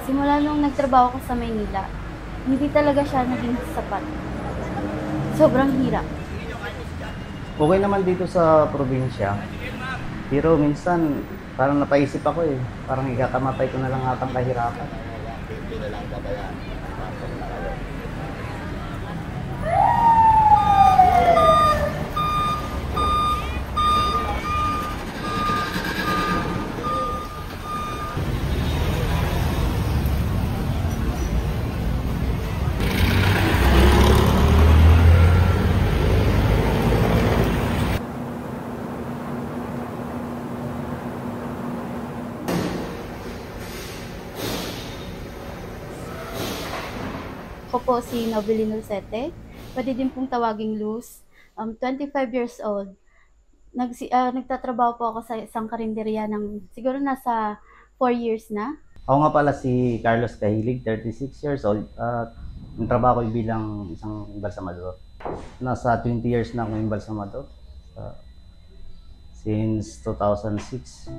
Simula nung nagtrabaho ko sa Maynila, hindi talaga siya naging sapat. Sobrang hirap. Okay naman dito sa probinsya, pero minsan parang napaisip ako eh, parang ikakamatay ko na lang atang kahirapan. Ako po si Novelyn Ulcete. Pwede din pong tawaging Luz. 25 years old. Nagtatrabaho po ako sa isang karinderya ng siguro nasa 4 years na. Ako nga pala si Carlos Cahilig, 36 years old, at nagtrabaho ko bilang isang embalsamador. Nasa 20 years na akong embalsamador, since 2006.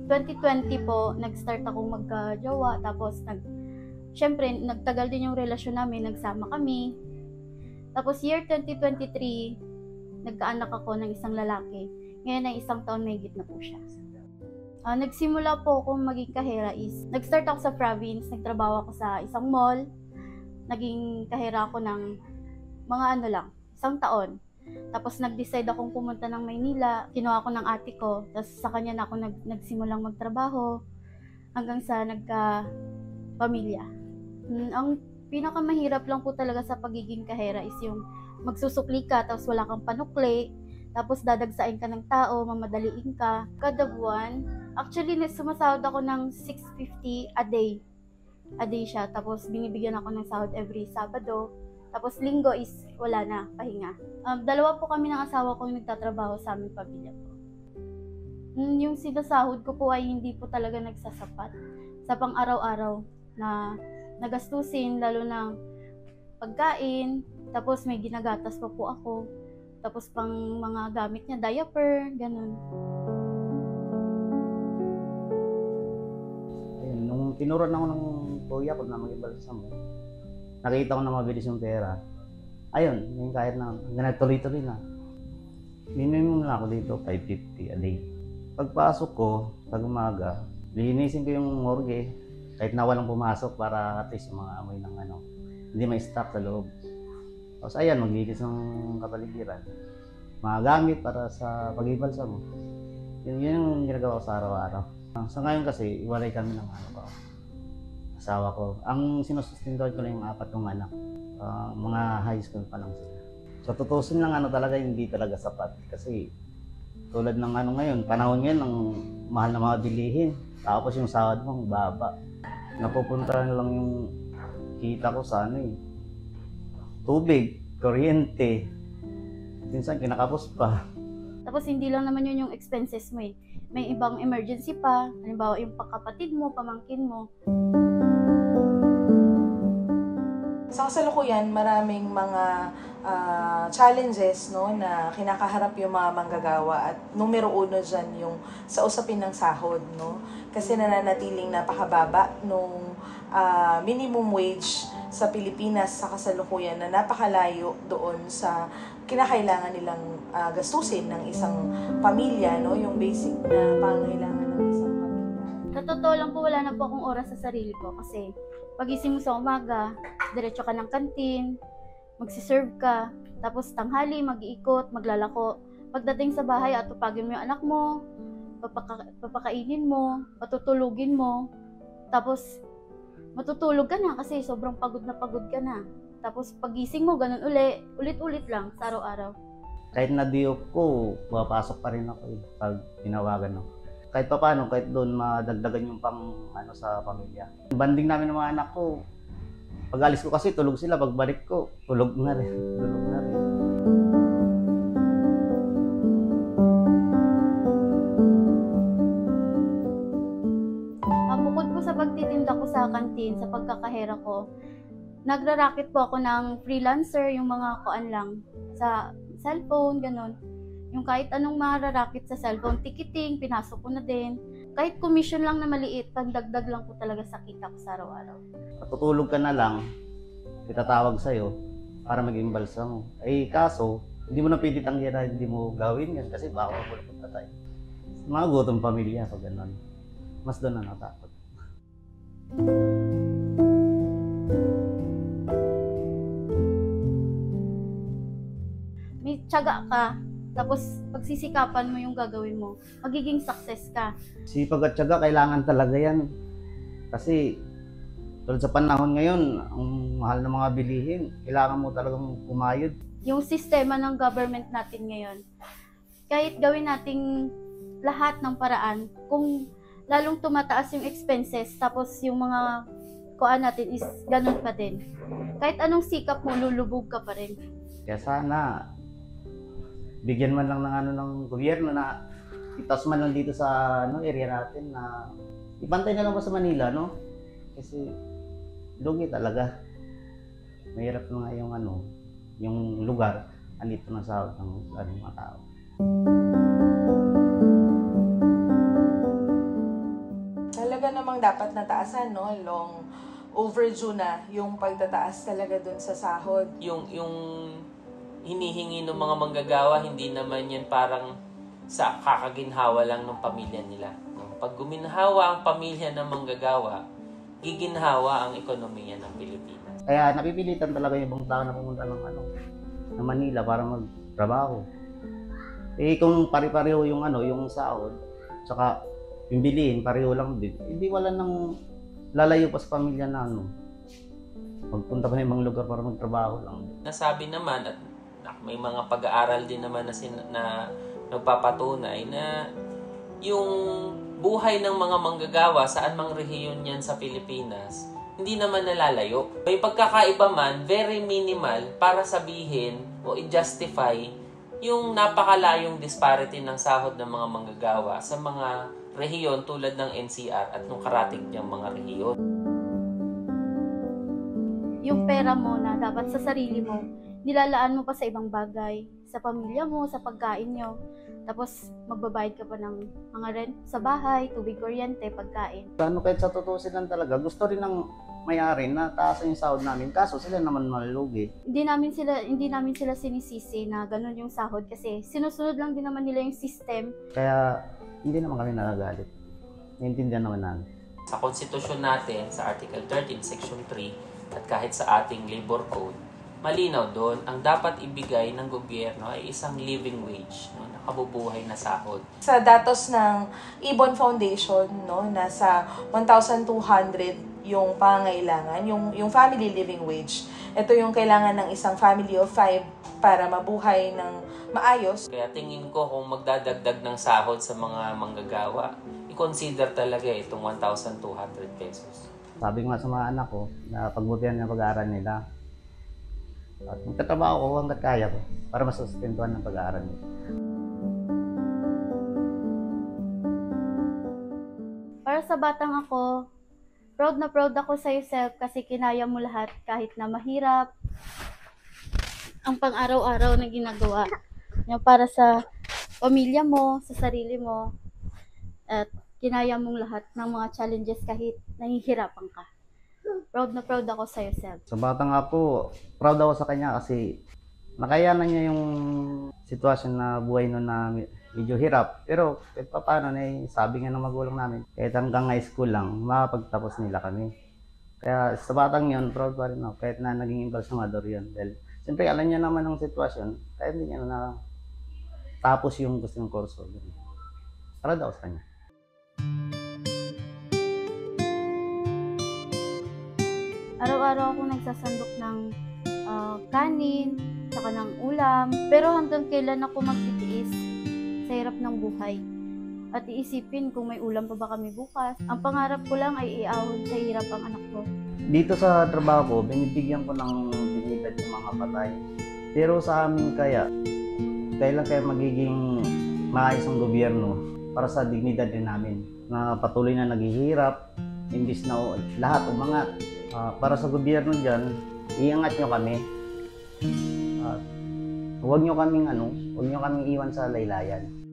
2020 po, nag-start akong magka-jowa, tapos syempre, nagtagal din yung relasyon namin, nagsama kami. Tapos year 2023, nagkaanak ako ng isang lalaki. Ngayon ay 1 taon may na po siya. Nagsimula po akong maging kahera nag-start ako sa province, nagtrabaho ako sa isang mall. Naging kahera ako ng mga 1 taon. Tapos nag-decide akong pumunta ng Maynila, kinuha ko ng ate ko, tapos sa kanya na ako nagsimulang magtrabaho hanggang sa nagka-pamilya. Ang pinakamahirap lang po talaga sa pagiging kahera is yung magsusukli ka tapos wala kang panukli, tapos dadagsain ka ng tao, mamadaliin ka. Kada buwan, actually sumasahod ako ng 650 a day. A day siya, tapos binibigyan ako ng sahod every Sabado. Tapos linggo is wala na, pahinga. Dalawa po kami ng asawa ko yung nagtatrabaho sa aming pamilya po. Yung sinasahod ko po ay hindi po talaga nagsasapat sa pang-araw-araw na nagastusin, lalo na pagkain, tapos may ginagatas pa po ako, tapos pang mga gamit niya, diaper, ganun. Ayun, nung tinuruan ako ng kuya ko na mag-embalsamo, nakita ko na mabilis yung pera. Ayun, yung kahit na nagtuloy-tuloy na. Minimum na ako dito, 550 a day. Pagpasok ko, pag umaga, linisin ko yung morgue, kahit na walang pumasok para at least yung mga amoy ng hindi may stock sa loob. Tapos ayan, maglinis ng kapaligiran. Mga gamit para sa pag-ibalsamo. Yun yung ginagawa ko sa araw-araw. Sa ngayon kasi, iwalay kami ng asawa ko. Ang sinusustentuhan ko lang yung 4 kong anak. Mga high school pa lang sila. So tutusin lang talaga hindi talaga sapat. Kasi tulad ng ngayon, panahon ngayon ng mahal na mga bilihin. Tapos yung sahod mo, baba. Napupunta lang yung kita ko sa tubig, kuryente. Minsan kinakapos pa. Tapos hindi lang naman yun yung expenses mo eh. May ibang emergency pa. Halimbawa yung kapatid mo, pamangkin mo. Sa kasalukuyan, maraming mga challenges na kinakaharap yung mga manggagawa, at numero 1 dyan yung sa usapin ng sahod. Kasi nananatiling napakababa nung minimum wage sa Pilipinas sa kasalukuyan, na napakalayo doon sa kinakailangan nilang gastusin ng isang pamilya, yung basic na pangangailangan ng isang pamilya. Sa totoo lang po, wala na po akong oras sa sarili ko kasi pagising mo sa umaga, diretso ka ng kantin, magsiserve ka, tapos tanghali, mag-iikot, maglalako. Pagdating sa bahay, atupagin mo yung anak mo, papakainin mo, patutulugin mo, tapos matutulog ka na kasi sobrang pagod ka na. Tapos pagising mo, ganun ulit-ulit lang sa araw-araw. Kahit na-diop ko, papasok pa rin ako pag tinawagan ako. Kahit pa paano, kahit doon madagdagan yung sa pamilya. Banding namin ng mga anak ko, pag alis ko kasi tulog sila, pagbalik ko, tulog na rin. Bukod po sa pagtitinda ko sa kantin, sa pagkakahera ko, nagra-racket po ako ng freelancer, yung mga kuan lang, sa cellphone, ganon. Yung kahit anong mararakit sa cellphone, ticketing, pinasok ko na din. Kahit commission lang na maliit, pandagdag lang po talaga sa kita ko sa araw-araw. Tutulog ka na lang, itatawag sa'yo para maging balsa mo. Eh kaso, hindi mo na pwede tanggihan na hindi mo gawin yan kasi baka mo na patay. Mga gutong pamilya, pag gano'n. Mas doon na natakot. May tiyaga ka, tapos pagsisikapan mo yung gagawin mo, magiging success ka. Sipag at tiyaga, kailangan talaga yan. Kasi tulad sa panahon ngayon, ang mahal ng mga bilihin, kailangan mo talagang kumayod. Yung sistema ng government natin ngayon, kahit gawin nating lahat ng paraan, kung lalong tumataas yung expenses, tapos yung mga kuan natin is ganun pa din. Kahit anong sikap mo, lulubog ka pa rin. Kaya sana, bigyan man lang ng ng gobyerno na itas man lang dito sa area natin na ibantay na lang ba sa Manila, no? Kasi lugi talaga. Mahirap na nga yung lugar, andito na sa mga tao. Talaga namang dapat nataasan, no? Long overdue na yung pagtataas talaga dun sa sahod. Yung hinihingi ng mga manggagawa, hindi naman yan parang sa kakaginhawa lang ng pamilya nila. No? Pag guminhawa ang pamilya ng manggagawa, giginhawa ang ekonomiya ng Pilipinas. Kaya napipilitan talaga yung ibang tao na pumunta ng Manila para magtrabaho. Eh kung pare-pareho yung yung sahod, saka yung bilihin, pareho lang din. Hindi wala nang lalayo pa sa pamilya na magpunta pa ng ibang lugar para magtrabaho lang. Nasabi naman at may mga pag-aaral din naman na nagpapatunay na yung buhay ng mga manggagawa saan mang rehiyon yan sa Pilipinas, hindi naman nalalayo. May pagkakaiba man, very minimal, para sabihin o i-justify yung napakalayong disparity ng sahod ng mga manggagawa sa mga rehiyon tulad ng NCR at nung karating niyang mga rehiyon. Yung pera mo na dapat sa sarili mo, nilalaan mo pa sa ibang bagay, sa pamilya mo, sa pagkain nyo. Tapos magbabayad ka pa ng mga rent sa bahay, tubig, kuryente, pagkain. Kahit sa tutusin lang talaga, gusto rin ng may-ari na taasan yung sahod namin. Kaso sila naman malulugi. Hindi namin sila sinisisi na ganun yung sahod kasi sinusunod lang din naman nila yung system. Kaya hindi naman kami nagagalit. Naiintindihan naman namin. Sa konstitusyon natin, sa Article 13, Section 3, at kahit sa ating labor code, malinaw doon, ang dapat ibigay ng gobyerno ay isang living wage, no, na kabubuhay na sahod. Sa datos ng Ibon Foundation, no, nasa 1,200 yung pangailangan, yung family living wage. Ito yung kailangan ng isang family of 5 para mabuhay ng maayos. Kaya tingin ko kung magdadagdag ng sahod sa mga manggagawa, i-consider talaga itong 1,200 pesos. Sabi ko nga sa mga anak ko na pagbutihan ng pag-aaral nila. At magtatrabaho ko hanggat kaya ko para masustentuhan ng pag-aaral nila. Para sa batang ako, proud na proud ako sa yourself kasi kinaya mo lahat kahit na mahirap. Ang pang-araw-araw na ginagawa niya para sa pamilya mo, sa sarili mo. At kinaya mong lahat ng mga challenges kahit nahihirapan ka. Proud na proud ako sa yourself. Sa bata nga po, proud ako sa kanya kasi nakayanan niya yung sitwasyon na buhay noon na medyo hirap. Pero kahit pa paano, sabi nga ng magulang namin, kahit hanggang high school lang, makapagtapos nila kami. Kaya sa batang yun, proud pa rin ako kahit na naging embalsamador yun. Dahil siyempre alam niya naman ng sitwasyon, kahit hindi niya na tapos yung gusto ng kurso. Proud ako sa kanya. Araw-araw ako nagsasandok ng kanin, saka ng ulam. Pero hanggang kailan ako magtitiis sa hirap ng buhay. At iisipin kung may ulam pa ba kami bukas. Ang pangarap ko lang ay iahon sa hirap ang anak ko. Dito sa trabaho ko, binibigyan ko ng dignidad yung mga patay. Pero sa amin kailan kaya magiging maayos ang gobyerno para sa dignidad din namin na patuloy na naghihirap, imbis na lahat umangat. Para sa gobyerno dyan, iangat nyo kami. huwag nyo kaming iwan sa laylayan.